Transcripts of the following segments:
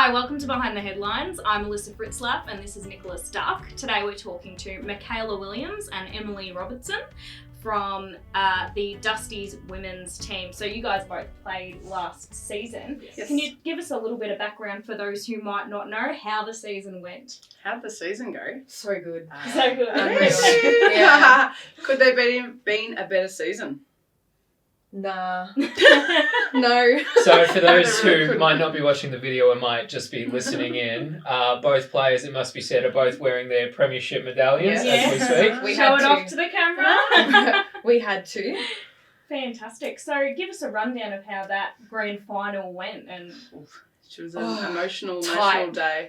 Hi, welcome to Behind the Headlines. I'm Alyssa Fritzlaff and this is Nicola Stark. Today we're talking to Michaela Williams and Emily Robertson from the Dusties women's team. So you guys both played last season. Yes. Can you give us a little bit of background for those who might not know how the season went? How'd the season go? So good. So good. Yeah. Could there been a better season? Nah. No. So for those I really who couldn't. might not be watching the video and might just be listening in, both players, it must be said, are both wearing their premiership medallions Yes. as we speak. We Show had it to. off to the camera. We had to. Fantastic. So give us a rundown of how that grand final went. And It was an Oh, emotional tight. day.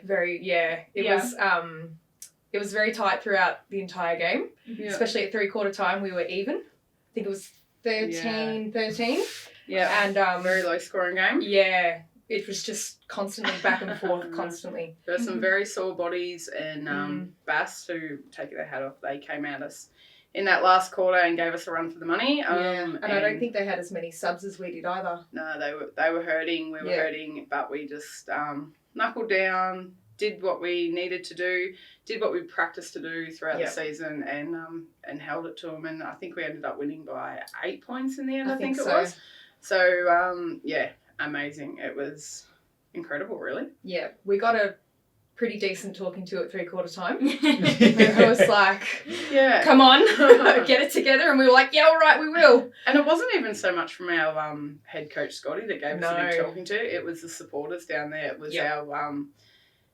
It was very tight throughout the entire game, Yeah. especially at 3/4 time we were even. I think it was 13. Yeah. And Very low scoring game. yeah, it was just constantly back and forth, constantly. There were some very sore bodies, and Bass, who take their hat off, they came at us in that last quarter and gave us a run for the money. And I don't think they had as many subs as we did either. No, they were hurting. We were hurting, but we just knuckled down, did what we needed to do, did what we practiced to do throughout the season, and held it to them. And I think we ended up winning by 8 points in the end. I think it was. So amazing. It was incredible, really. Yeah, we got a pretty decent talking to at 3/4 time. I was like, Yeah. come on, get it together. And we were like, yeah, all right, we will. And it wasn't even so much from our head coach Scotty that gave us a big No. talking to. It was the supporters down there. It was Yep.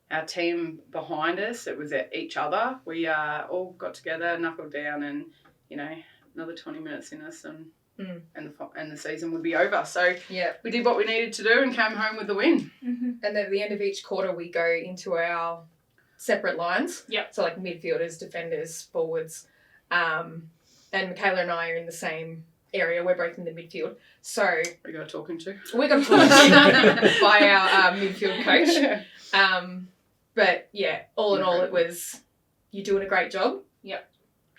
our team behind us. It was each other. We all got together, knuckled down, and another 20 minutes in us, and the season would be over. So Yeah. we did what we needed to do and came home with the win. And then at the end of each quarter, we go into our separate lines. Yep. So like midfielders, defenders, forwards. And Michaela and I are in the same area. We're both in the midfield. So We got a talking to. we got told by our midfield coach. But yeah, all in all, it was, you're doing a great job. Yep.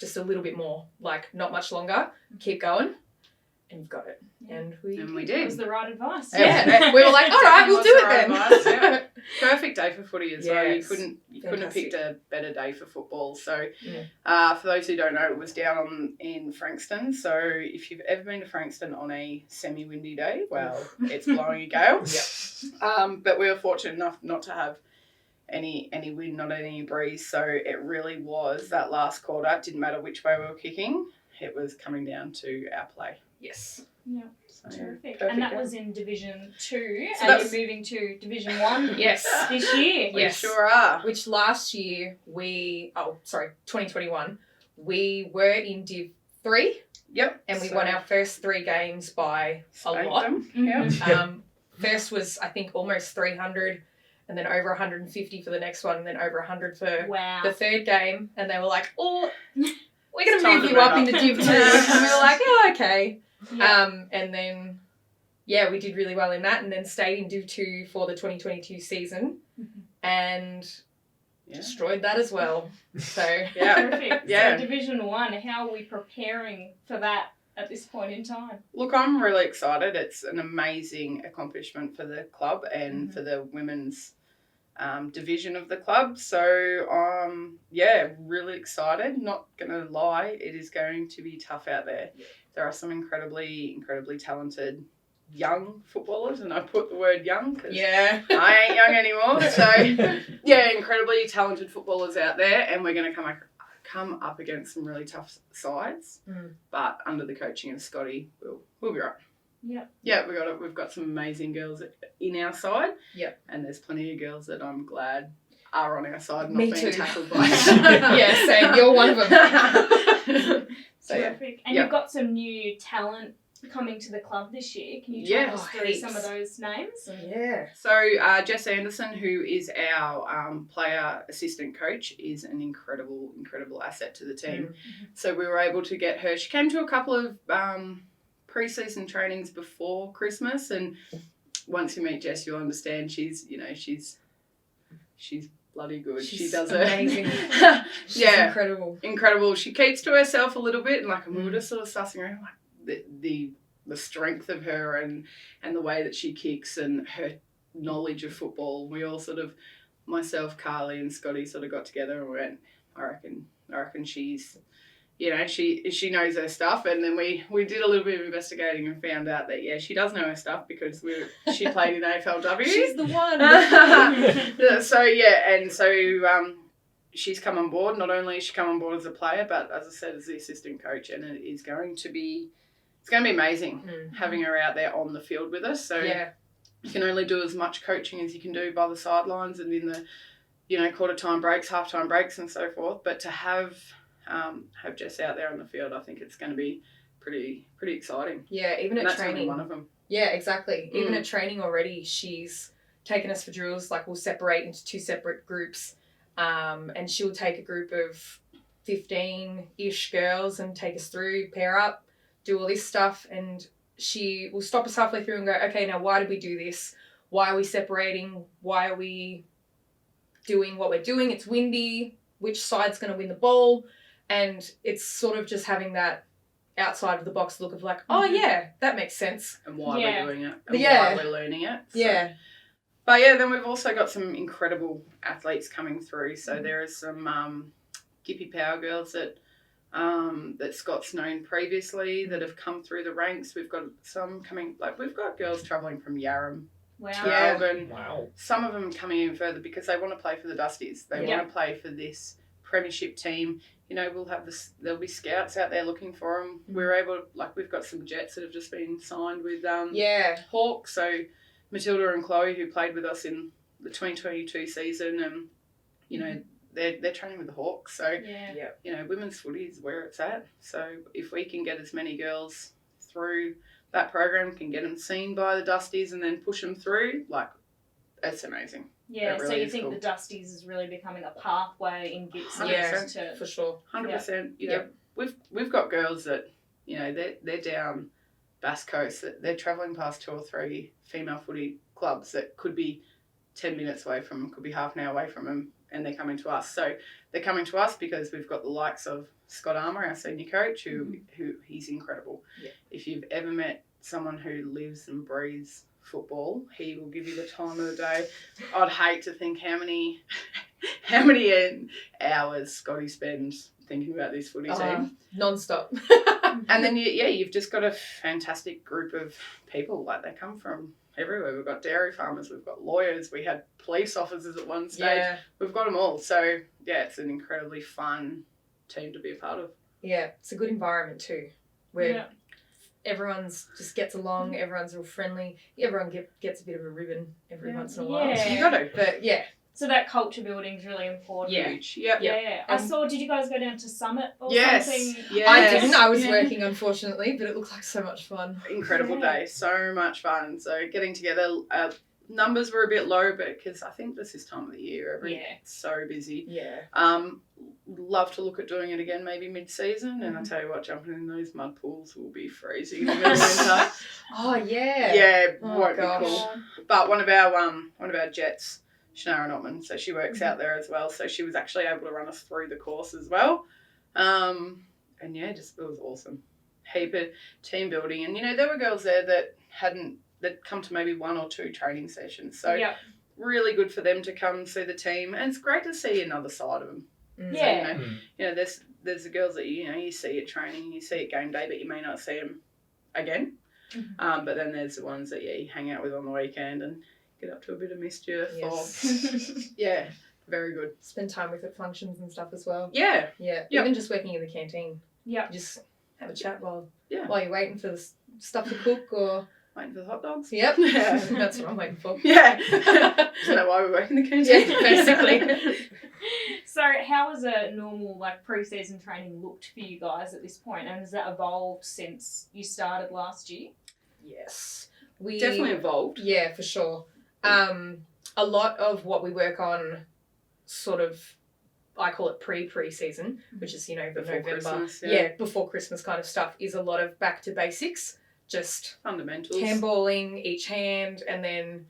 Just a little bit more, like not much longer. Keep going. And you've got it. Yeah. And we that did. was the right advice. Yeah. We were like, all right, we'll do it then. Definitely was the right advice, Perfect day for footy as well. You Yes. couldn't have Fantastic. picked a better day for football. So Yeah. for those who don't know, it was down in Frankston. So if you've ever been to Frankston on a semi-windy day, well, it's blowing a gale. But we were fortunate enough not to have any wind, not any breeze. So it really was that last quarter. It didn't matter which way we were kicking. It was coming down to our play. Yes. Yeah. So, Terrific. perfect And that day. was in Division 2, So and that's- you're moving to Division 1 Yes. this year. We Yes. sure are. Which last year 2021, we were in Div 3 Yep. and we So, won our first 3 games by a spanked lot. them. Mhm. Yep. First was, I think, almost 300 and then over 150 for the next one and then over 100 for Wow. the third game. And they were like, oh, we're going It's to time move to you move up up. into Div 2. And we were like, oh, okay. Yeah. And then, yeah, we did really well in that and then stayed in Div 2 for the 2022 season and Yeah. destroyed that as well. So, Yeah. Perfect. Yeah. So Division 1, how are we preparing for that at this point in time? Look, I'm really excited. It's an amazing accomplishment for the club and for the women's division of the club. So, really excited. Not going to lie, it is going to be tough out there. There are some incredibly, incredibly talented young footballers, and I put the word young because yeah. I ain't young anymore. So, yeah, incredibly talented footballers out there, and we're going to come up against some really tough sides. But under the coaching of Scotty, we'll be right. Yep. Yeah, we've got some amazing girls in our side. Yep. And there's plenty of girls that I'm glad are on our side, not Me being too. tackled by. Yeah, same. You're one of them. So yeah. Terrific. And Yeah. you've got some new talent coming to the club this year. Can you talk Yeah. us through Heaps. some of those names? Yeah. So Jess Anderson, who is our player assistant coach, is an incredible, incredible asset to the team. So we were able to get her. She came to a couple of pre-season trainings before Christmas, and once you meet Jess, you'll understand she's bloody good. She She's does amazing. it. She's Yeah. incredible. Incredible. She keeps to herself a little bit, and we were just sort of sussing around the strength of her and the way that she kicks and her knowledge of football. We all sort of, myself, Carly and Scotty sort of got together and went, I reckon she's, you know, she knows her stuff. And then we did a little bit of investigating and found out that, yeah, she does know her stuff because she played in AFLW. She's the one. So she's come on board. Not only has she come on board as a player, but as I said, as the assistant coach, and it is going to be amazing having her out there on the field with us. So you can only do as much coaching as you can do by the sidelines and in the, you know, quarter time breaks, half time breaks, and so forth. But to have Jess out there on the field, I think it's going to be pretty exciting. Yeah, even and at that's only training. one of them. Yeah, exactly. Even at training already, she's taken us for drills. Like, we'll separate into 2 separate groups, and she'll take a group of 15-ish girls and take us through, pair up, do all this stuff, and she will stop us halfway through and go, okay, now why did we do this? Why are we separating? Why are we doing what we're doing? It's windy. Which side's going to win the ball? And it's sort of just having that outside of the box look of like, oh yeah, that makes sense. And why we're doing it. And why we're learning it. So. But yeah, then we've also got some incredible athletes coming through. So there are some Gippy Power girls that Scott's known previously that have come through the ranks. We've got some coming, like we've got girls travelling from Yarram to Melbourne. Wow. Some of them coming in further because they want to play for the Dusties. They want to play for this premiership team. You know, we'll have this, there'll be scouts out there looking for them. We're able to, like, we've got some Jets that have just been signed with Hawks. So Matilda and Chloe, who played with us in the 2022 season, and, you know, they're training with the Hawks. So, you know, women's footy is where it's at. So if we can get as many girls through that program, can get them seen by the Dusties and then push them through, like, it's amazing. Yeah, really so you is think cool. the Dusties is really becoming a pathway in Gibson to... for sure. 100%. You know, we've got girls that, you know, they're down Bass Coast, that they're travelling past 2 or 3 female footy clubs that could be 10 minutes away from them, could be half an hour away from them, and they're coming to us. So they're coming to us because we've got the likes of Scott Armour, our senior coach, who he's incredible. Yeah. If you've ever met someone who lives and breathes football, he will give you the time of the day. I'd hate to think how many hours Scotty spends thinking about this footy team. Non-stop. And then you've just got a fantastic group of people. Like, they come from everywhere. We've got dairy farmers, we've got lawyers, we had police officers at one stage. We've got them all. So yeah, it's an incredibly fun team to be a part of. Yeah, it's a good environment too, where everyone's just gets along, everyone's real friendly, everyone gets a bit of a ribbon every once in a while. Yeah. You got to. But so that culture building is really important. Huge. Yeah. I saw, did you guys go down to Summit or something? Yes. I didn't. I was working, unfortunately, but it looked like so much fun. Incredible day. So much fun. So getting together, numbers were a bit low, but because I think this is time of the year, everyone's so busy. Yeah. Love to look at doing it again, maybe mid-season. And I tell you what, jumping in those mud pools will be freezing in the winter. Oh yeah. Yeah, won't be cool. But one of our Jets, Shannara Notman, so she works out there as well. So she was actually able to run us through the course as well. And yeah, it was awesome. Heap of team building. And, you know, there were girls there that come to maybe 1 or 2 training sessions. So really good for them to come see the team. And it's great to see another side of them. Yeah. So, you know, there's the girls that, you know, you see at training, you see at game day, but you may not see them again. But then there's the ones that, you hang out with on the weekend and get up to a bit of mischief. Yes. Yeah, very good. Spend time with at functions and stuff as well. Yeah. Yeah. Yep. Even just working in the canteen. Yeah. Just have a chat while you're waiting for the stuff to cook or... Waiting for the hot dogs? Yep. That's what I'm waiting for. Yeah. Isn't that why we work in the canteen? Yeah, basically. So how has a normal, like, pre-season training looked for you guys at this point? And has that evolved since you started last year? Yes. We definitely evolved. Yeah, for sure. A lot of what we work on sort of, I call it pre-season, which is, you know, before November. Christmas, before Christmas kind of stuff, is a lot of back to basics. Just fundamentals. Handballing each hand and then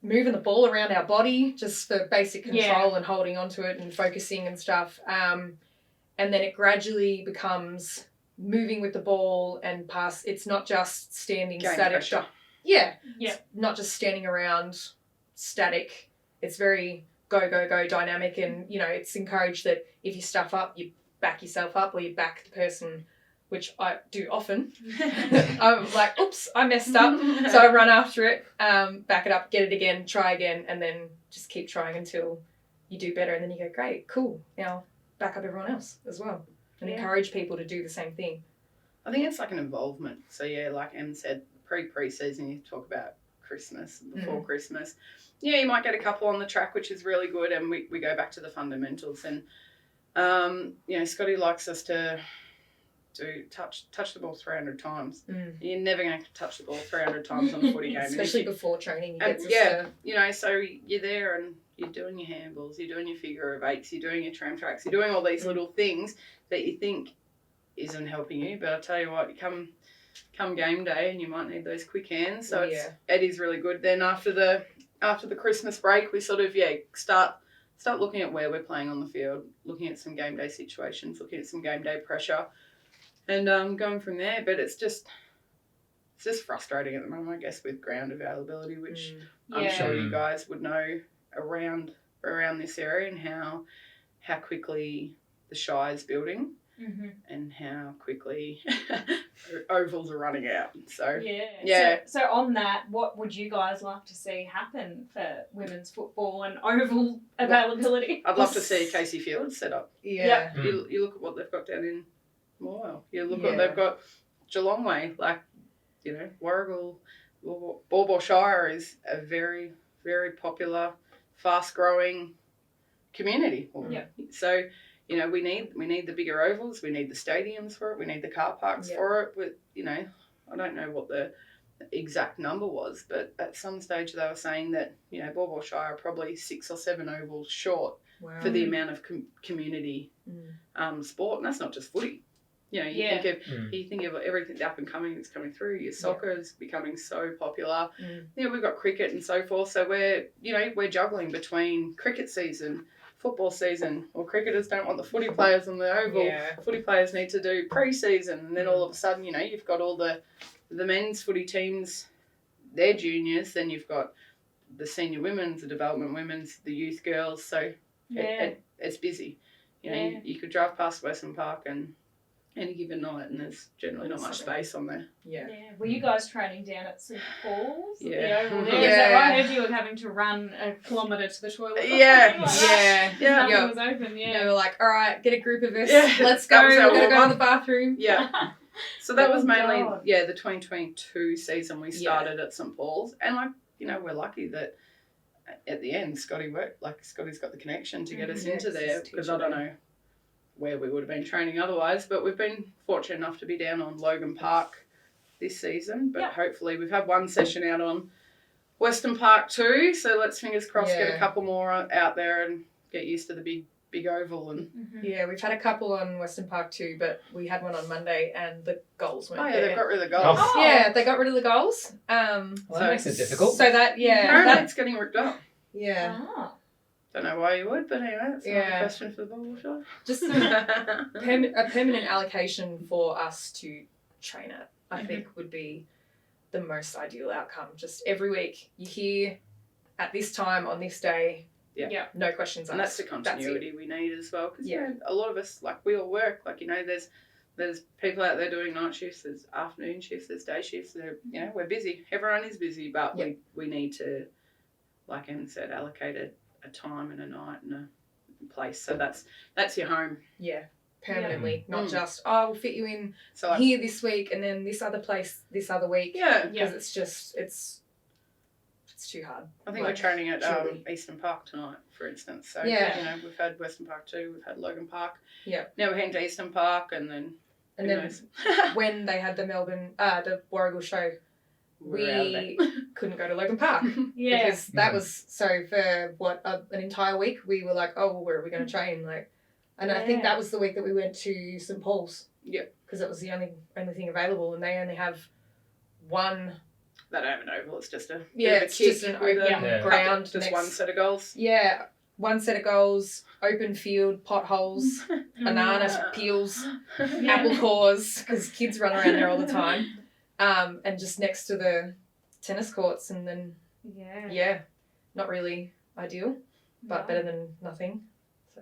moving the ball around our body just for basic control and holding onto it and focusing and stuff. And then it gradually becomes moving with the ball and pass. It's not just standing static. Yeah. Yeah. It's not just standing around static. It's very go, go, go dynamic, and, you know, it's encouraged that if you stuff up, you back yourself up, or you back the person, which I do often. I'm like, oops, I messed up. So I run after it, back it up, get it again, try again, and then just keep trying until you do better. And then you go, great, cool. Now back up everyone else as well, and encourage people to do the same thing. I think it's like an involvement. So yeah, like Em said, pre-season you talk about Christmas, before Christmas. Yeah, you might get a couple on the track, which is really good, and we go back to the fundamentals. And you know, Scotty likes us to touch the ball 300 times. You're never going to touch the ball 300 times on a footy game, especially before training. You know, so you're there and you're doing your handballs, you're doing your figure of eights, you're doing your tram tracks, you're doing all these little things that you think isn't helping you, but I tell you what, you come game day and you might need those quick hands. So it is really good. Then after the Christmas break, we sort of start looking at where we're playing on the field, looking at some game day situations, looking at some game day pressure, and going from there. But it's just frustrating at the moment, I guess, with ground availability, which I'm sure you guys would know around this area, and how quickly the Shire is building. And how quickly ovals are running out. So So on that, what would you guys like to see happen for women's football and oval availability? I'd love to see Casey Fields set up. Yeah. You look at what they've got down in Morwell. You look at what they've got Geelong way. Like, you know, Warragul, Baw Shire is a very, very popular, fast-growing community. So, you know, we need the bigger ovals, we need the stadiums for it, we need the car parks for it. With, you know, I don't know what the exact number was, but at some stage they were saying that, you know, Baw Shire are probably 6 or 7 ovals short for the amount of community sport, and that's not just footy. You know, you think of everything up and coming that's coming through. Your soccer is becoming so popular. You know, we've got cricket and so forth. So we're juggling between cricket season, football season, or cricketers don't want the footy players on the oval. Footy players need to do pre-season, and then all of a sudden, you know, you've got all the men's footy teams, they're juniors, then you've got the senior women's, the development women's, the youth girls. So it's busy. You know, you could drive past Western Park and any given night, and there's generally not much space on there. Were you guys training down at St Paul's? Yeah. The oval there? Is that right? I heard you were having to run a kilometre to the toilet. Nothing was open. They were like, all right, get a group of us. Yeah. Let's go. We're going to go to the bathroom. Yeah. So that was mainly, the 2022 season we started at St Paul's. And, like, you know, we're lucky that at the end Scotty's got the connection to get us into there, because I don't know where we would have been training otherwise, but we've been fortunate enough to be down on Logan Park this season, but hopefully we've had one session out on Western Park too, so let's fingers crossed get a couple more out there and get used to the big oval. And we've had a couple on Western Park too, but we had one on Monday and the goals weren't there. They've got rid of the goals. They got rid of the goals. Well, that makes it difficult. So that apparently it's getting ripped up. Don't know why you would, but anyway, that's another question for the ball shot. Just a permanent allocation for us to train at, I think, would be the most ideal outcome. Just every week you hear at this time on this day, no questions asked. And that's the continuity we need as well, because a lot of us, like, we all work. Like, you know, there's people out there doing night shifts, there's afternoon shifts, there's day shifts. You know, we're busy. Everyone is busy, but we need to, like Em said, allocate a time and a night and a place. So that's your home. Permanently, not just, we'll fit you in here this week and then this other place this other week. Because it's just, it's too hard. I think we're training at Eastern Park tonight, for instance. So, you know, we've had Western Park too, we've had Logan Park. Now we're heading to Eastern Park, and then when they had the Warragul show, we couldn't go to Logan Park because that was for an entire week. We were like, where are we going to train? Like, and I think that was the week that we went to St Paul's. Because it was the only thing available, and they only have one. They don't have an oval. It's just it's just an open ground. Just one set of goals. Yeah, one set of goals. Open field, potholes, banana peels, apple cores, because kids run around there all the time. And just next to the tennis courts, and then not really ideal, but better than nothing. So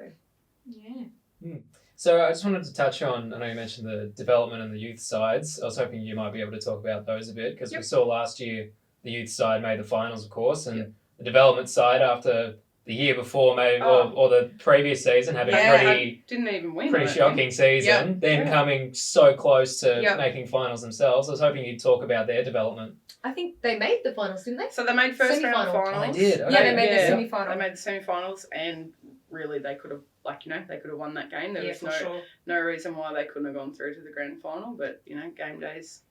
So I just wanted to touch on, I know you mentioned the development and the youth sides. I was hoping you might be able to talk about those a bit, because we saw last year the youth side made the finals, of course, and the development side after the year before or the previous season having a didn't even win. pretty shocking season, then coming so close to making finals themselves. I was hoping you'd talk about their development. I think they made the finals, didn't they? So they made first round finals. Oh, they did. Okay. Yeah, they made the semi-final. They made the semi-finals, and really they could have, they could have won that game. There was no reason why they couldn't have gone through to the grand final. But game days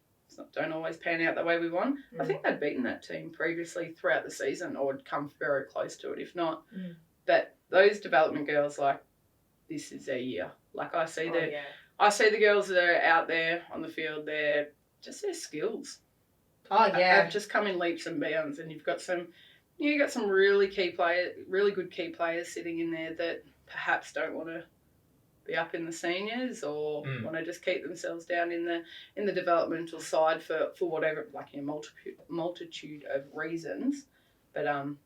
don't always pan out the way we want. I think they'd beaten that team previously throughout the season, or would come very close to it, if not. But those development girls, this is their year. I see the girls that are out there on the field. They're just their skills. Have just come in leaps and bounds, and you've got some really good key players sitting in there that perhaps don't want to be up in the seniors, or want to just keep themselves down in the developmental side for whatever, multitude of reasons. But some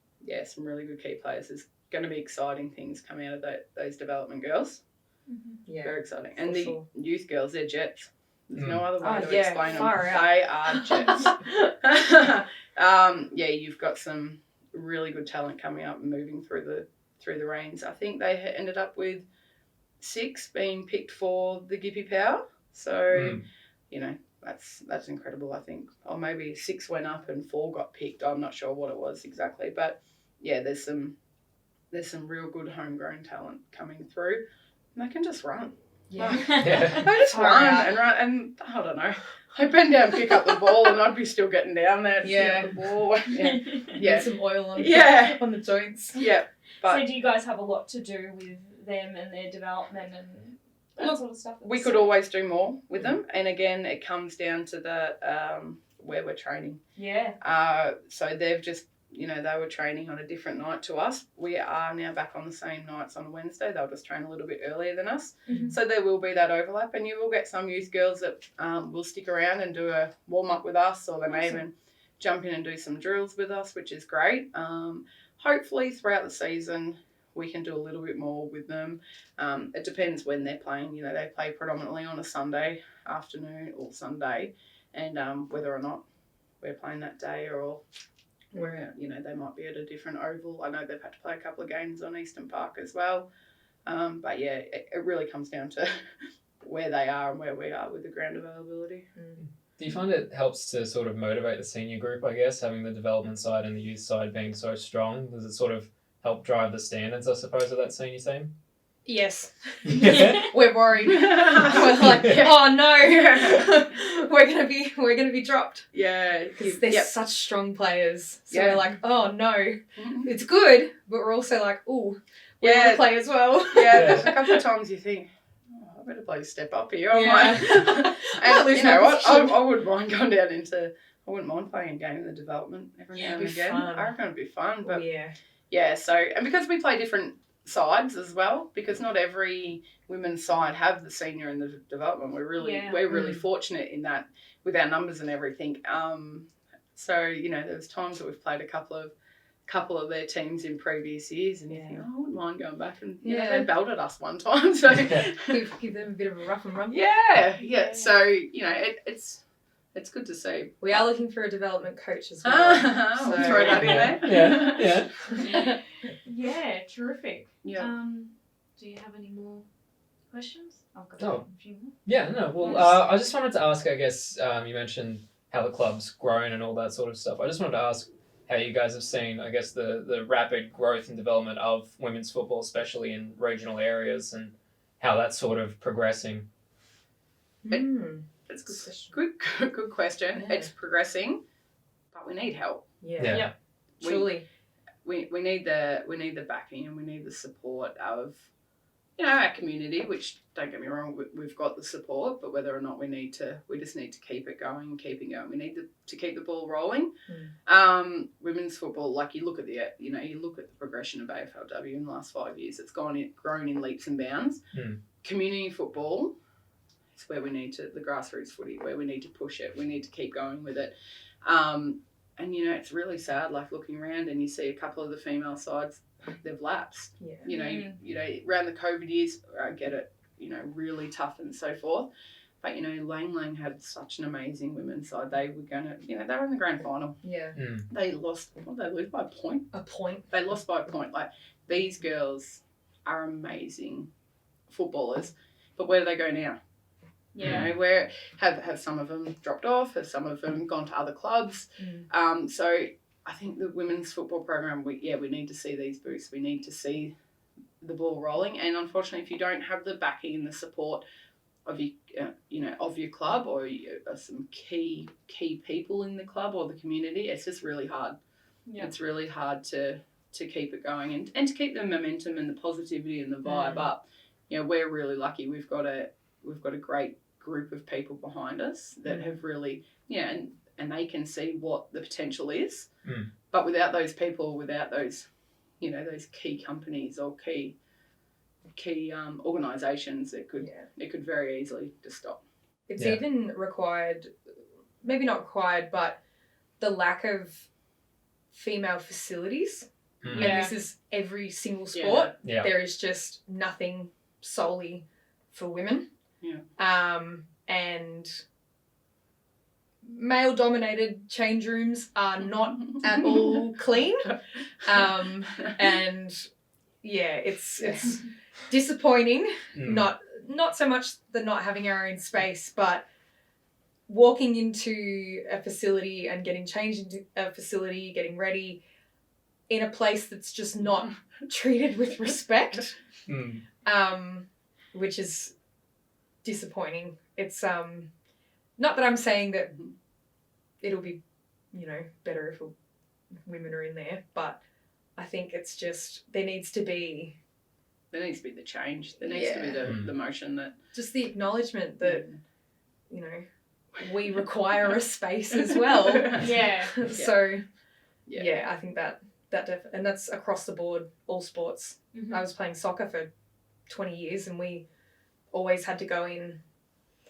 really good key players. There's going to be exciting things coming out of those development girls. Very exciting. And the youth girls, they're jets. There's no other way to explain them. They are jets. You've got some really good talent coming up and moving through the reins. I think they ended up with 6 being picked for the Gippy Power. So, that's incredible, I think. Or maybe 6 went up and 4 got picked. I'm not sure what it was exactly. But, there's some real good homegrown talent coming through. And they can just run. They just run, and I don't know. I'd bend down, pick up the ball, and I'd be still getting down there to pick up the ball. Get some oil on the joints. Yeah. But so do you guys have a lot to do with them and their development and that sort of stuff? We could always do more with them, and again, it comes down to the where we're training. So they've just, they were training on a different night to us. We are now back on the same nights on a Wednesday. They'll just train a little bit earlier than us. So there will be that overlap, and you will get some youth girls that will stick around and do a warm-up with us, or they may even jump in and do some drills with us, which is great. Hopefully throughout the season we can do a little bit more with them. It depends when they're playing. They play predominantly on a Sunday afternoon or Sunday, and whether or not we're playing that day or where they might be at a different oval. I know they've had to play a couple of games on Eastern Park as well. But it really comes down to where they are and where we are with the ground availability. Do you find it helps to sort of motivate the senior group, I guess, having the development side and the youth side being so strong? Does it sort of help drive the standards, I suppose, of that senior team? Yes. We're worried. We're like, oh no, we're gonna be dropped. Yeah, because they're such strong players. So we're like, oh no, it's good, but we're also like, oh, we want to play as well. Yeah, a couple of times you think, I better play step up here. And you know what? I wouldn't mind going down into. I wouldn't mind playing a game in the development every now and again. Fun. I reckon it'd be fun, but so, and because we play different sides as well, because not every women's side have the senior and the development. We're really fortunate in that with our numbers and everything. So there's times that we've played a couple of their teams in previous years, and you think, I wouldn't mind going back and they belted us one time, so give them a bit of a rough and rumble. So it's good to see. We are looking for a development coach as well. So we'll throw that in there. Yeah, terrific. Yeah. Do you have any more questions? I've got a few more. Yeah, no. Well, I just wanted to ask, I guess, you mentioned how the club's grown and all that sort of stuff. I just wanted to ask how you guys have seen, I guess, the rapid growth and development of women's football, especially in regional areas, and how that's sort of progressing. It's a good question. Yeah. It's progressing, but we need help. Yeah. Truly. We need the backing and we need the support of our community, which, don't get me wrong, we've got the support, but whether or not we just need to keep it going. We need to keep the ball rolling. Women's football, you look at the progression of AFLW in the last 5 years. It's grown in leaps and bounds. Community football, it's where we need to, the grassroots footy, where we need to push it. We need to keep going with it. and you know, it's really sad, like looking around and you see a couple of the female sides, they've lapsed. Yeah. You know, around the COVID years, I get it, you know, really tough and so forth. But, you know, Lang had such an amazing women's side. They were going to, you know, they were in the grand final. Yeah. They lost, they lose by a point? A point. They lost by a point. Like, these girls are amazing footballers. But where do they go now? Yeah. You know, where have some of them dropped off? Have some of them gone to other clubs? So I think the women's football program, we need to see these boosts. We need to see the ball rolling. And unfortunately, if you don't have the backing and the support of your, of your club or some key people in the club or the community, it's just really hard. Yeah. It's really hard to keep it going and to keep the momentum and the positivity and the vibe up. You know, we're really lucky. We've got a great group of people behind us that have really, and they can see what the potential is. But without those people, without those, you know, those key companies or key organisations, it could very easily just stop. It's even required, maybe not required, but the lack of female facilities. And this is every single sport. Yeah. There is just nothing solely for women. Yeah. And male-dominated change rooms are not at all clean. And yeah, it's disappointing. Not so much the not having our own space, but walking into a facility and getting changed into a facility, getting ready in a place that's just not treated with respect, which is disappointing. It's not that I'm saying that it'll be, you know, better if women are in there, but I think it's just there needs to be the change. There needs to be the motion that just the acknowledgement that you know we require a space as well. So I think that and that's across the board, all sports. I was playing soccer for 20 years and we always had to go in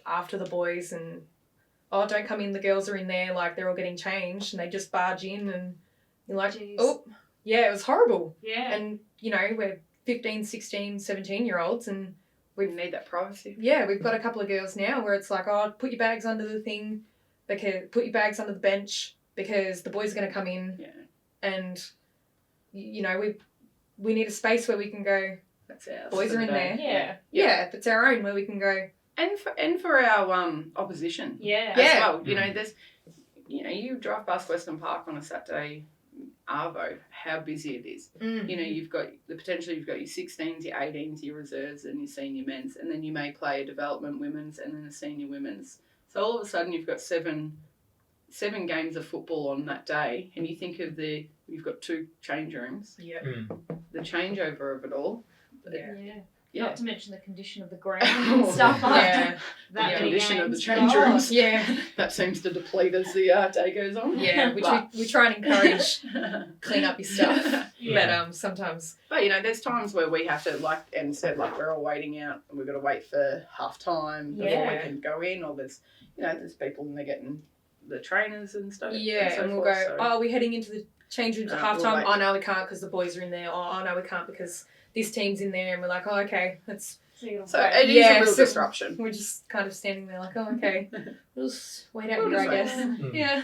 after the boys and don't come in, the girls are in there, like they're all getting changed, and they just barge in and you're like, it was horrible. And you know, we're 15, 16, 17-year-olds and we need that privacy. We've got a couple of girls now where it's like, put your bags under the thing, put your bags under the bench because the boys are going to come in and you know, we need a space where we can go, that's ours. Boys are in there. Yeah, it's our own where we can go. And for our opposition. As well. You know, there's you drive past Western Park on a Saturday Arvo, how busy it is. You know, you've got your 16s, your 18s, your reserves and your senior men's, and then you may play a development women's and then a senior women's. So all of a sudden you've got seven games of football on that day, and you think of you've got 2 change rooms. The changeover of it all. Not to mention the condition of the ground and stuff after that. The condition of the change rooms. That seems to deplete as the day goes on. We try and encourage clean up your stuff. But sometimes. But you know, there's times where we have to, like Em said, like we're all waiting out and we've got to wait for half time before we can go in, or there's people and they're getting the trainers and stuff. And we'll go, are we heading into the change rooms at half time? Oh no, we can't because the boys are in there. Oh no, we can't because this team's in there, and we're like, okay, let's. So it is a real disruption. We're just kind of standing there like, okay, we'll just wait out here, I guess.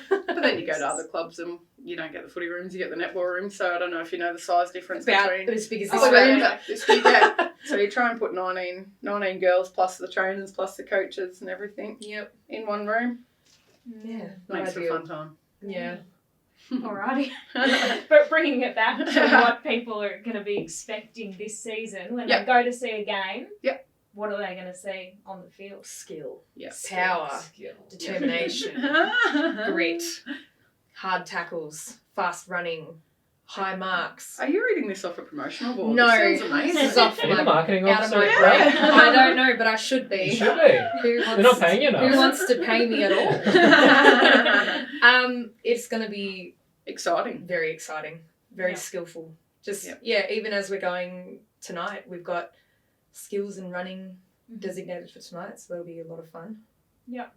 But then you go to other clubs and you don't get the footy rooms, you get the netball rooms. So I don't know if you know the size difference between. About as big as this room. So you try and put 19 girls plus the trainers plus the coaches and everything. In one room. Makes for a fun time. Alrighty. But bringing it back to what people are going to be expecting this season when they go to see a game, what are they going to see on the field? Skill, power, determination, grit, hard tackles, fast running, high marks. Are you reading this off a promotional board? No, this sounds amazing. This is off my marketing officer. I don't know, but I should be. You should be. They're not paying you enough. Who wants to pay me at all? It's going to be exciting. Very exciting. Very skillful. Just even as we're going tonight, we've got skills and running designated for tonight, so that'll be a lot of fun.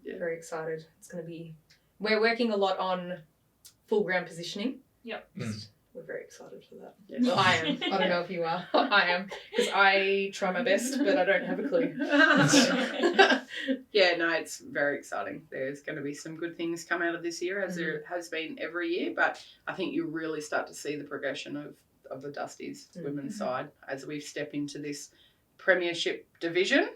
Very excited. It's going to be. We're working a lot on full ground positioning. Yep. We're very excited for that. Yes. Well, I am. I don't know if you are. I am, because I try my best, but I don't have a clue. Yeah, no, it's very exciting. There's going to be some good things come out of this year, as there has been every year, but I think you really start to see the progression of the Dusties women's side as we step into this premiership division.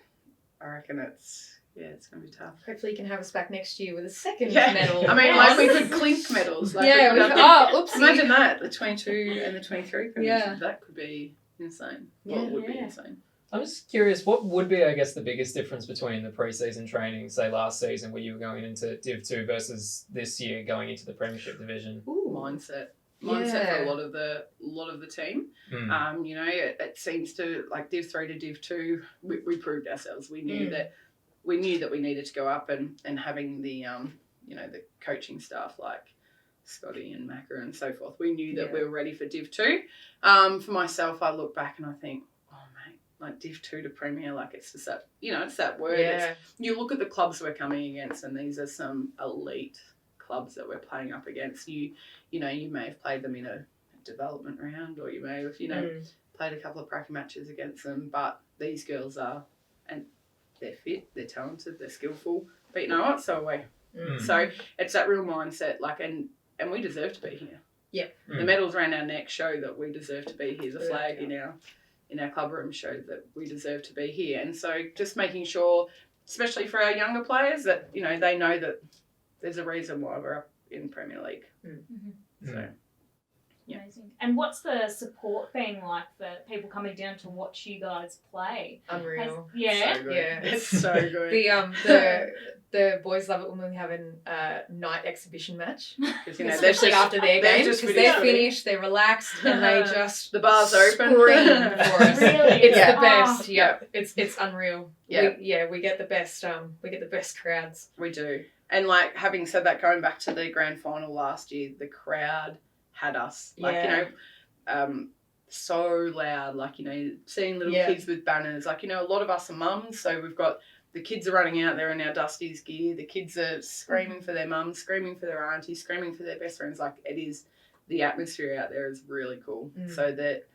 I reckon it's going to be tough. Hopefully you can have us back next year with a second Yeah. medal. I mean, like we could clink medals. Like Yeah, we we could could- have oopsie. imagine that, the 22 and the 23 premiership. Yeah. That could be insane. Yeah. Well, it would be insane. I'm just curious, what would be, I guess, the biggest difference between the pre-season training, say last season where you were going into Div 2 versus this year going into the Premiership division? Ooh. Mindset Yeah. for a lot of the team. Mm. You know, it seems to, like, Div 3 to Div 2, we proved ourselves. We knew that we needed to go up, and having the the coaching staff like Scotty and Macca and so forth, we knew that we were ready for Div 2. For myself, I look back and I think, oh mate, like Div 2 to Premier, like it's just that, it's that word. Yeah. You look at the clubs we're coming against, and these are some elite clubs that we're playing up against. You may have played them in a development round, or you may have played a couple of pracky matches against them, but these girls are, and they're fit, they're talented, they're skillful, but you know what, so are we. So it's that real mindset, like, and we deserve to be here. Yep. The medals around our neck show that we deserve to be here. The flag in our club room shows that we deserve to be here. And so just making sure, especially for our younger players, that they know that there's a reason why we're up in Premier League. So yeah. Amazing. And what's the support been like for people coming down to watch you guys play? Unreal. So good. Yeah. It's so good. The boys love it when we have a night exhibition match, 'Cause, especially after their they've games, just because they're finished. finished, they're relaxed, and they just The bar's open. scream for us. Really? It's Yeah. the best. Oh. Yeah, it's unreal. Yeah. We get the best. We get the best crowds. We do. And like, having said that, going back to the grand final last year, the crowd had us. Like, so loud. Like, seeing little kids with banners. Like, a lot of us are mums, so we've got the kids are running out there in our Dusties gear. The kids are screaming for their mums, screaming for their aunties, screaming for their best friends. Like, it is, the atmosphere out there is really cool. So that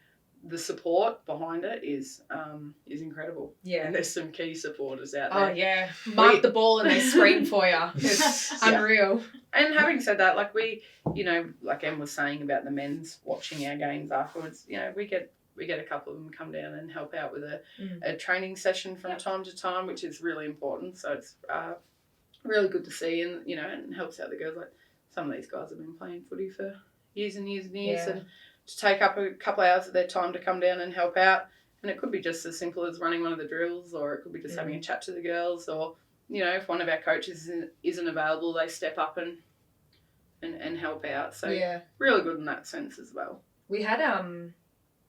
the support behind it is incredible. Yeah. And there's some key supporters out there. Oh yeah, mark the ball and they scream for you. It's unreal. And having said that, like like Em was saying about the men's watching our games afterwards, we get a couple of them come down and help out with a training session from time to time, which is really important. So it's really good to see, and and helps out the girls. Like, some of these guys have been playing footy for years and years and years, and to take up a couple of hours of their time to come down and help out. And it could be just as simple as running one of the drills, or it could be just having a chat to the girls, or if one of our coaches isn't available, they step up and help out. So really good in that sense as well. We had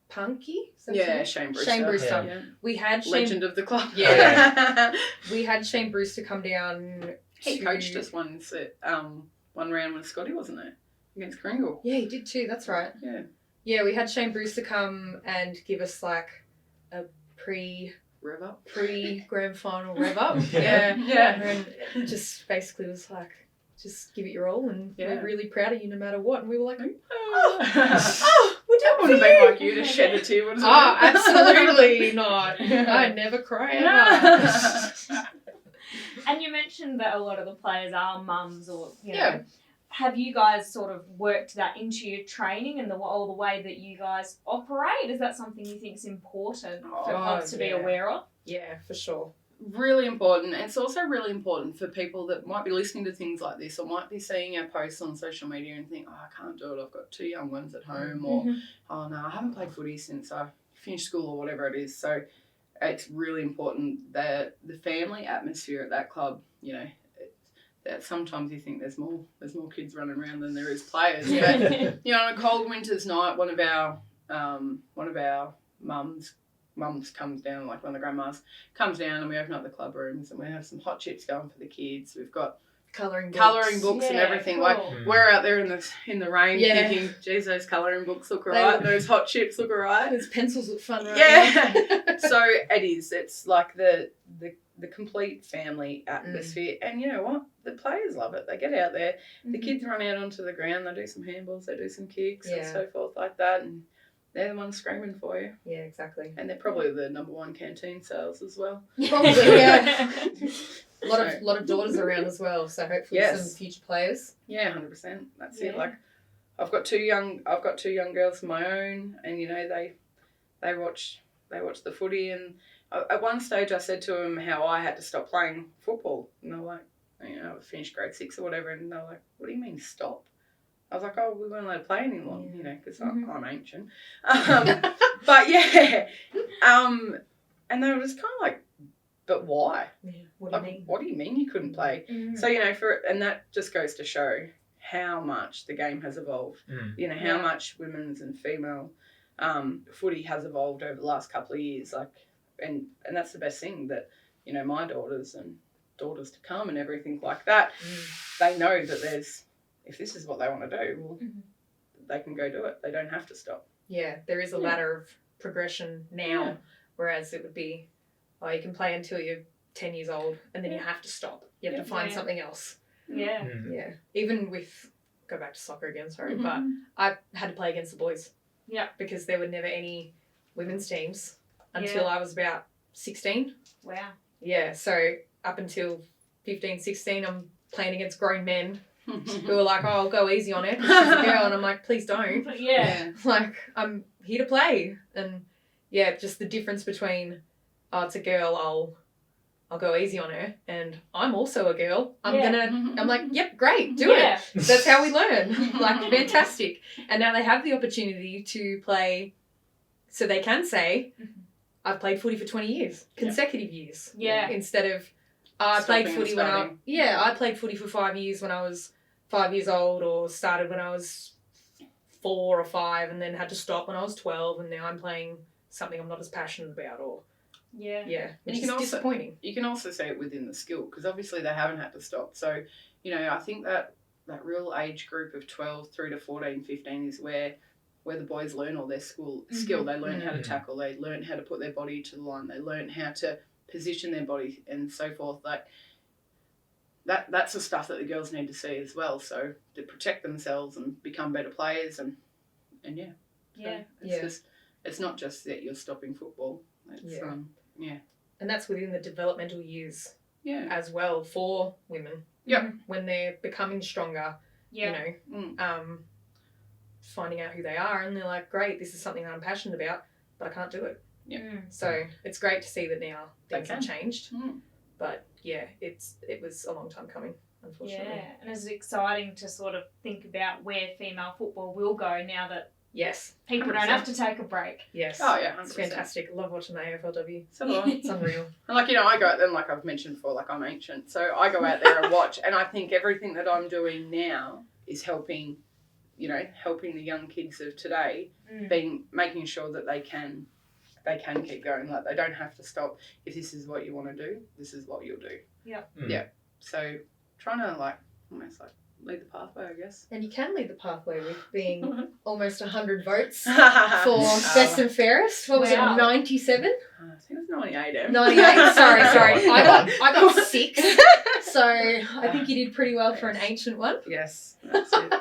Punky. Shane Brewster. Shane Brewster. Yeah. We had Legend of the club. Yeah. We had Shane Brewster come down. He coached us one round with Scotty, wasn't it? Against Kringle. Yeah, he did too. That's right. Yeah. Yeah, we had Shane Brewster come and give us like a Rev up. pre-grand final rev up. Yeah. And it just basically was like, just give it your all, and we're really proud of you no matter what. And we were like, oh, we're doing That would have been like you to shed a tear, wouldn't it? Oh, absolutely not. I never cry ever. And you mentioned that a lot of the players are mums, or have you guys sort of worked that into your training and all the way that you guys operate? Is that something you think is important for clubs to be aware of? Yeah, for sure. Really important. And it's also really important for people that might be listening to things like this, or might be seeing our posts on social media and think, oh, I can't do it, I've got 2 young ones at home, or oh no, I haven't played footy since I finished school, or whatever it is. So it's really important that the family atmosphere at that club, that sometimes you think there's more kids running around than there is players. But on a cold winter's night, one of our mums comes down, like one of the grandmas comes down, and we open up the club rooms and we have some hot chips going for the kids. We've got colouring books and everything. Cool. Like, we're out there in the rain thinking, geez, those colouring books look alright, those hot chips look alright. Those pencils look fun, right? Yeah. So it is. It's like the the complete family atmosphere. And you know what? The players love it. They get out there. The kids run out onto the ground. They do some handballs. They do some kicks and so forth like that. And they're the ones screaming for you. Yeah, exactly. And they're probably the number one canteen sales as well. Probably, yeah. A lot of daughters around as well, so hopefully some future players. Yeah, 100%. That's it. Like, I've got two young girls of my own, and you know they watch the footy. And at one stage I said to them how I had to stop playing football, and they're like, you know, I finished grade 6 or whatever, and they're like, what do you mean stop? I was like, oh, we weren't allowed to play anymore, you know, because I'm ancient. But yeah, and they were just kind of like, but why? Yeah. What do you mean? What do you mean you couldn't play? So, you know, and that just goes to show how much the game has evolved. You know, how much women's and female footy has evolved over the last couple of years. Like, and that's the best thing, that, you know, my daughters and daughters to come and everything like that, they know that if this is what they want to do, well, they can go do it. They don't have to stop. Yeah, there is a ladder of progression now, whereas it would be, you can play until you're 10 years old and then you have to stop. You have to find something else. Yeah. Yeah. Even go back to soccer again, sorry, but I had to play against the boys. Yeah. Because there were never any women's teams until I was about 16. Wow. Yeah, so up until 15, 16, I'm playing against grown men who are like, oh, I'll go easy on it. She's a girl. And I'm like, please don't. But yeah. Like, I'm here to play. And yeah, just the difference between, oh, it's a girl, I'll go easy on her, and I'm also a girl. I'm like, yep, great, do it. That's how we learn. Like, fantastic. And now they have the opportunity to play, so they can say, I've played footy for 20 years, consecutive years. Yeah. Instead of, I played footy I played footy for 5 years when I was 5 years old, or started when I was 4 or 5 and then had to stop when I was 12, and now I'm playing something I'm not as passionate about, or which is disappointing. You can also say it within the skill, because obviously they haven't had to stop. So, you know, I think that real age group of 12 through to 14, 15 is where the boys learn all their skill. They learn how to tackle, they learn how to put their body to the line, they learn how to position their body and so forth. Like, that's the stuff that the girls need to see as well, so to protect themselves and become better players. And it's not just that you're stopping football. It's, and that's within the developmental years as well for women. Yeah. When they're becoming stronger, you know, finding out who they are, and they're like, great, this is something that I'm passionate about, but I can't do it. Yeah. So it's great to see that now things have changed. But yeah, it was a long time coming, unfortunately. Yeah, and it's exciting to sort of think about where female football will go now that people 100%. Don't have to take a break. Yes. Oh yeah, 100%. It's fantastic. I love watching the AFLW. So do I. It's unreal. And like, you know, I go out there, and like I've mentioned before, like I'm ancient, so I go out there and watch, and I think everything that I'm doing now is helping the young kids of today, making sure that they can keep going. Like, they don't have to stop. If this is what you want to do, this is what you'll do. Yeah. Yeah. So trying to almost lead the pathway, I guess. And you can lead the pathway with being almost 100 votes for best and fairest. What was it, 97? I think it was 98. 98. Sorry. I got 6. So I think you did pretty well for an ancient one. Yes, that's it.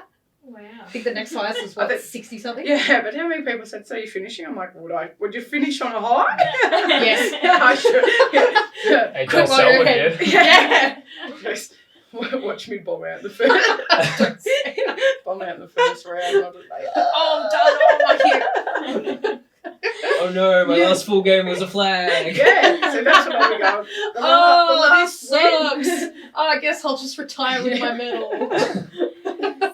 Wow. I think the next highest was 60 something? Yeah, but how many people said, so you're finishing? I'm like, would you finish on a high? Yes. I should. Yeah. Hey, Joel Selwood did. Yeah. Just watch me bomb out the first. Bomb out the first round. I'll just like, I'm done. Oh, my hip. Oh no, my last full game was a flag. Yeah, so that's what I'll be going. This sucks. Oh, I guess I'll just retire with my medal.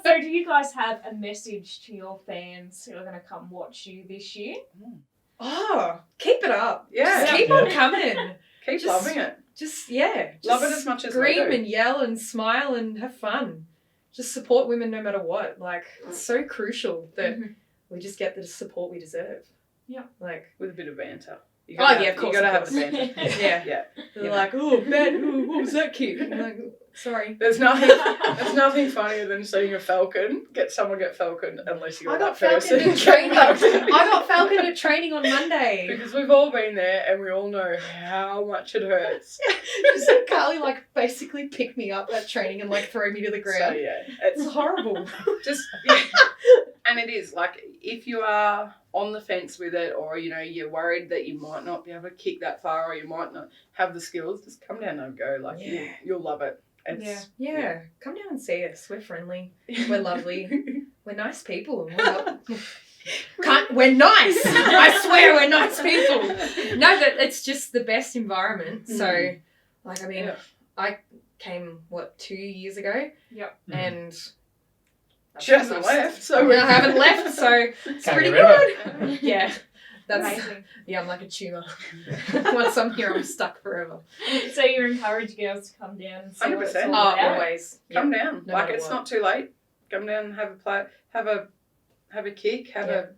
So do you guys have a message to your fans who are going to come watch you this year? Oh, keep it up. Yeah. Just keep on coming. Keep loving it. Just love it as much as we do. Scream and yell and smile and have fun. Just support women no matter what. Like, it's so crucial that we just get the support we deserve. Yeah. Like, with a bit of banter. You Oh, yeah, of course, You got to of have the banter. Yeah. Yeah. They're You like, oh, Ben, what was that kick? I'm like, sorry. There's nothing funnier than seeing a falcon someone get falconed unless you're I got that person. falconed at training. I got falconed at training on Monday. Because we've all been there and we all know how much it hurts. Just Carly basically picked me up at training and throw me to the ground. So yeah, It's horrible. just and it is if you are on the fence with it, or you're worried that you might not be able to kick that far, or you might not have the skills, just come down and go. You'll love it. It's, yeah. Come down and see us. We're friendly. We're lovely. We're nice people. We're nice. I swear we're nice people. No, but it's just the best environment. So, I came 2 years ago. Yep. And she hasn't left, so I haven't left, so it's Can't pretty get rid of good. Yeah. That's Amazing. Yeah, I'm like a tumour. Once I'm here, I'm stuck forever. So you encourage girls to come down and see what it's 100%. all Oh, about? always. come down. No matter It's what. not too late. Come down and have a play, have a kick, have a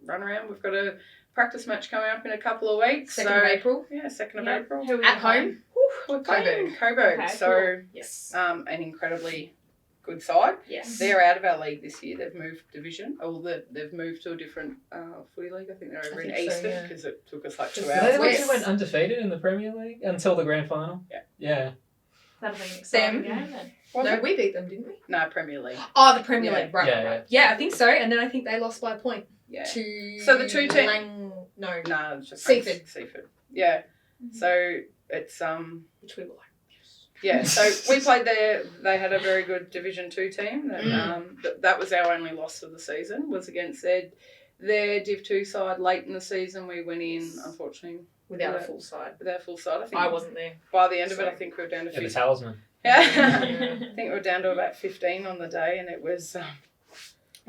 run around. We've got a practice match coming up in a couple of weeks. 2nd of April. Yeah, 2nd of Yeah. April. Who are we At playing? home. We're playing Coburg. Okay, So Yes. an incredibly good side. Yes. They're out of our league this year. They've moved division. They've moved to a different footy league. I think they're over in think so, Eastern yeah. because it took us 2 Just Were hours. they the ones Yes. who went undefeated in the Premier League until the grand final? Yeah. Yeah. That'll be an exciting Them. game then. Was No, it? we beat them, didn't we? No, Premier League. Oh, the Premier Yeah. League. Right, Yeah, right. Yeah, I think so. And then I think they lost by a point Yeah. to So the two teams. No, No, it's just Seaford. Seaford. Yeah. Mhm. So it's which we were like. yeah. So we played there. They had a very good Division 2 team. That was our only loss of the season. Was against their Div 2 side late in the season. We went in, unfortunately, Without a Yeah. full side. with our full side. I think I wasn't there. by the end of it. So- I think we were down to Yeah, the 15. talisman. Yeah. Yeah. I think we were down to about 15 on the day, and it was that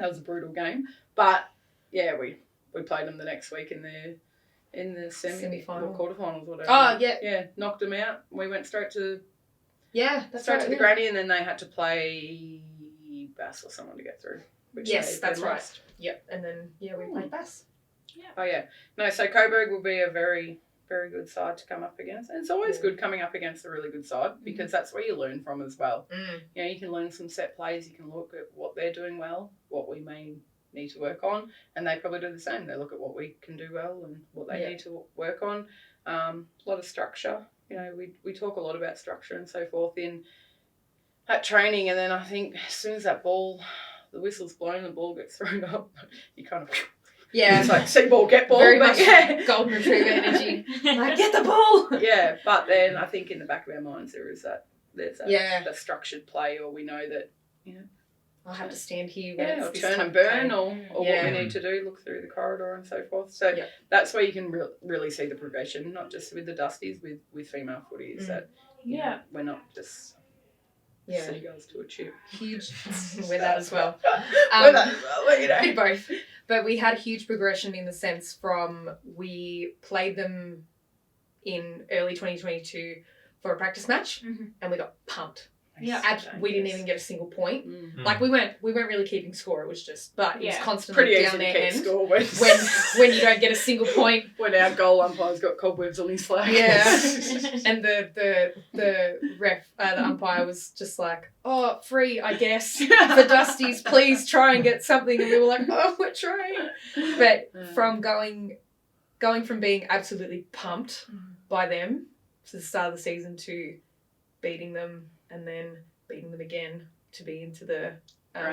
was a brutal game. But yeah, we played them the next week in the Semi-final. or quarterfinals, whatever. Oh, yeah. Yeah, knocked them out. We went straight to Yeah, that's straight right. to the yeah. granny, and then they had to play Bass or someone to get through. Which Yes, they that's right. lost. Yep, and then, we played Bass. Oh yeah, no. So Coburg will be a very, very good side to come up against, and it's always Yeah. good coming up against a really good side because that's where you learn from as well. Mm. You can learn some set plays. You can look at what they're doing well, what we may need to work on, and they probably do the same. They look at what we can do well and what they Yeah. need to work on. A lot of structure. We talk a lot about structure and so forth at training, and then I think as soon as the whistle's blown, the ball gets thrown up, you kind of Yeah. it's like see ball, get ball, Very but much yeah. golden retriever energy. Like, get the ball! Yeah, but then I think in the back of our minds there's that Yeah. the structured play, or we know that I'll have to stand here when or it's this turn type and of burn, play. or what Yeah. we need to do, look through the corridor and so forth. So Yep. that's where you can really see the progression, not just with the Dusties, with female footy, is that Yeah. we're not just Yeah. seagulls to a chip. Huge with that as well. With that as well, Bit both. But we had huge progression in the sense from we played them in early 2022 for a practice match Mhm. and we got pumped. Yeah. We didn't even get a single point. Mm. Like we weren't really keeping score. It was just, but it was Yeah. constantly Pretty easy down to their keep end score when when you don't get a single point. when our goal umpire's got cobwebs on his flag. Yeah. And the ref, the umpire was just like, "Oh, free, I guess for Dusties. Please try and get something." And we were like, "Oh, we're trying." But from going from being absolutely pumped by them to the start of the season to beating them and then beating them again to be into the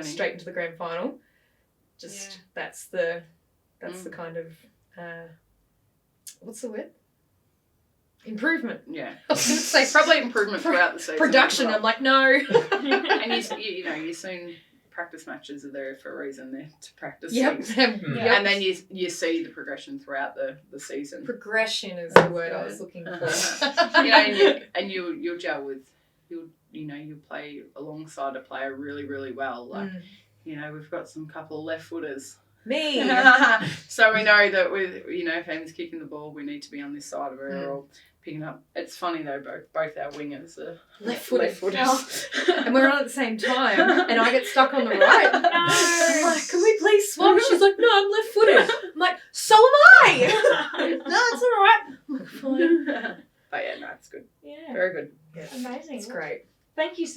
straight into the grand final, that's the kind of what's the word? Improvement. Yeah. I was going to say Probably improvement throughout the season. production. as well. I'm like, no. And you soon practice matches are there for a reason. They're to practice Yep. things. Yep. And then you see the progression throughout the season. Progression is the word I was looking for. You'll gel with you'll play alongside a player really, really well. Like we've got some couple of left footers. Me. So we know that with if Em's kicking the ball, we need to be on this side of her or picking up. It's funny though, both our wingers are Left-footed. left-footers. And we're on at the same time, and I get stuck on the right. I'm like, can we please swap? She's like, no, I'm left-footed. I'm like, so am I. No, it's all right. I'm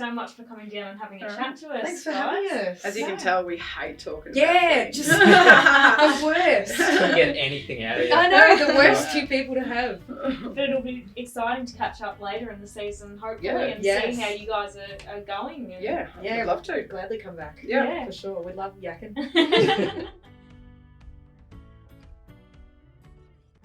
so much for coming down and having a Alright. chat to us. Thanks for guys. having us. As you can tell, we hate talking about Yeah, things. just the worst. Couldn't get anything out of you. I know, the worst two people to have. But it'll be exciting to catch up later in the season, hopefully, Yeah. and Yes. see how you guys are going. And Yeah, Yeah, I'd love to. Gladly come back. Yeah. For sure. We'd love yakking.